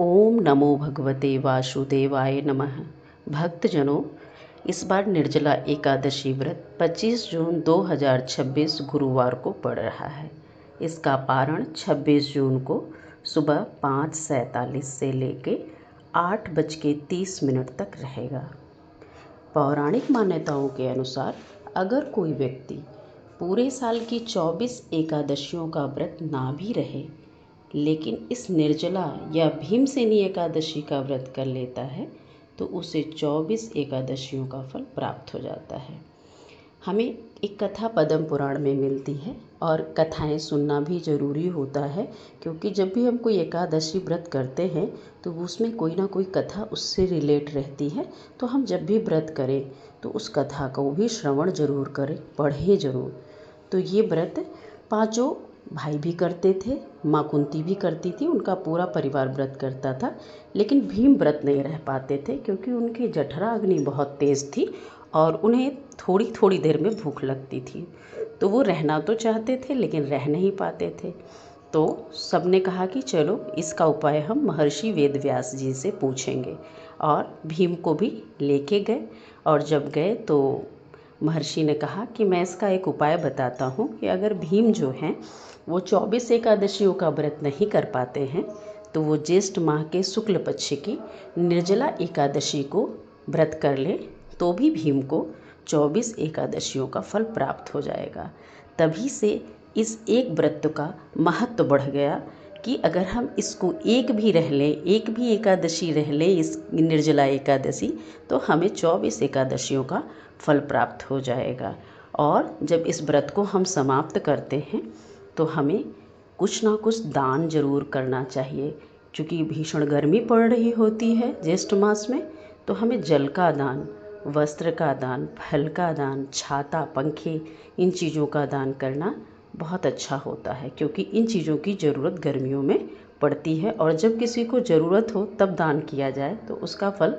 ओम नमो भगवते वासुदेवाय नमः। भक्तजनों, इस बार निर्जला एकादशी व्रत 25 जून 2026 गुरुवार को पड़ रहा है। इसका पारण 26 जून को सुबह 5:47 से लेके 8:30 तक रहेगा। पौराणिक मान्यताओं के अनुसार अगर कोई व्यक्ति पूरे साल की 24 एकादशियों का व्रत ना भी रहे, लेकिन इस निर्जला या भीमसेनी एकादशी का व्रत कर लेता है तो उसे 24 एकादशियों का फल प्राप्त हो जाता है। हमें एक कथा पद्म पुराण में मिलती है और कथाएं सुनना भी ज़रूरी होता है, क्योंकि जब भी हम कोई एकादशी व्रत करते हैं तो उसमें कोई ना कोई कथा उससे रिलेट रहती है। तो हम जब भी व्रत करें तो उस कथा को भी श्रवण जरूर करें, पढ़ें जरूर। तो ये व्रत पांचों भाई भी करते थे, माँ कुंती भी करती थी, उनका पूरा परिवार व्रत करता था। लेकिन भीम व्रत नहीं रह पाते थे क्योंकि उनकी जठरा अग्नि बहुत तेज़ थी और उन्हें थोड़ी थोड़ी देर में भूख लगती थी। तो वो रहना तो चाहते थे लेकिन रह नहीं पाते थे। तो सबने कहा कि चलो इसका उपाय हम महर्षि वेदव्यास जी से पूछेंगे, और भीम को भी लेके गए। और जब गए तो महर्षि ने कहा कि मैं इसका एक उपाय बताता हूँ कि अगर भीम जो हैं वो 24 एकादशियों का व्रत नहीं कर पाते हैं तो वो ज्येष्ठ माह के शुक्ल पक्ष की निर्जला एकादशी को व्रत कर ले तो भी भीम को 24 एकादशियों का फल प्राप्त हो जाएगा। तभी से इस एक व्रत का महत्व बढ़ गया कि अगर हम इसको एक भी रह लें, एक भी एकादशी रह लें इस निर्जला एकादशी, तो हमें 24 एकादशियों का फल प्राप्त हो जाएगा। और जब इस व्रत को हम समाप्त करते हैं तो हमें कुछ ना कुछ दान जरूर करना चाहिए। क्योंकि भीषण गर्मी पड़ रही होती है ज्येष्ठ मास में, तो हमें जल का दान, वस्त्र का दान, फल का दान, छाता, पंखे, इन चीज़ों का दान करना बहुत अच्छा होता है, क्योंकि इन चीज़ों की ज़रूरत गर्मियों में पड़ती है। और जब किसी को ज़रूरत हो तब दान किया जाए तो उसका फल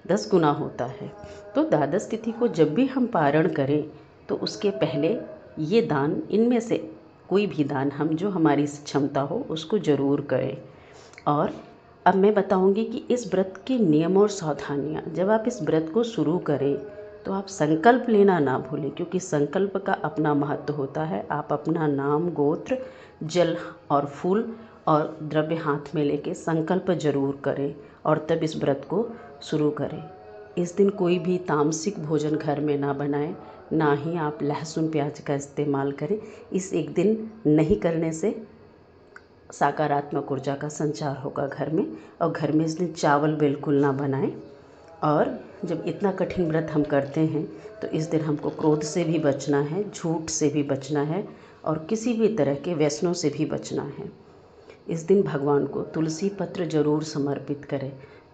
10 गुना होता है। तो द्वादश तिथि को जब भी हम पारण करें तो उसके पहले ये दान, इनमें से कोई भी दान हम जो हमारी क्षमता हो उसको ज़रूर करें। और अब मैं बताऊंगी कि इस व्रत के नियम और सावधानियाँ। जब आप इस व्रत को शुरू करें तो आप संकल्प लेना ना भूलें, क्योंकि संकल्प का अपना महत्व होता है। आप अपना नाम, गोत्र, जल और फूल और द्रव्य हाथ में लेके संकल्प जरूर करें और तब इस व्रत को शुरू करें। इस दिन कोई भी तामसिक भोजन घर में ना बनाएं, ना ही आप लहसुन प्याज का इस्तेमाल करें। इस एक दिन नहीं करने से सकारात्मक ऊर्जा का संचार होगा घर में। और घर में इस दिन चावल बिल्कुल ना बनाएं। और जब इतना कठिन व्रत हम करते हैं तो इस दिन हमको क्रोध से भी बचना है, झूठ से भी बचना है और किसी भी तरह के व्यसनों से भी बचना है। इस दिन भगवान को तुलसी पत्र जरूर समर्पित करें।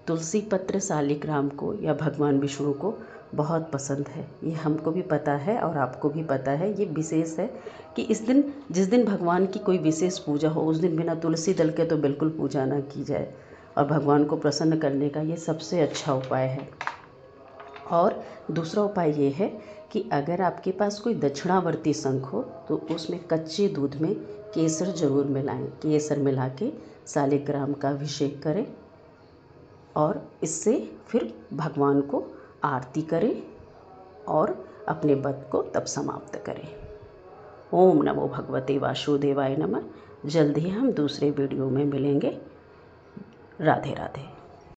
तुलसी पत्र शालिग्राम को या भगवान विष्णु को बहुत पसंद है, ये हमको भी पता है और आपको भी पता है। ये विशेष है कि इस दिन, जिस दिन भगवान की कोई विशेष पूजा हो, उस दिन बिना तुलसी दल के तो बिल्कुल पूजा ना की जाए। और भगवान को प्रसन्न करने का ये सबसे अच्छा उपाय है। और दूसरा उपाय ये है कि अगर आपके पास कोई दक्षिणावर्ती शंख हो तो उसमें कच्चे दूध में केसर जरूर मिलाएं। केसर मिला के शालिग्राम का अभिषेक करें और इससे फिर भगवान को आरती करें और अपने व्रत को तब समाप्त करें। ओम नमो भगवते वासुदेवाय नमः। जल्द ही हम दूसरे वीडियो में मिलेंगे। राधे राधे।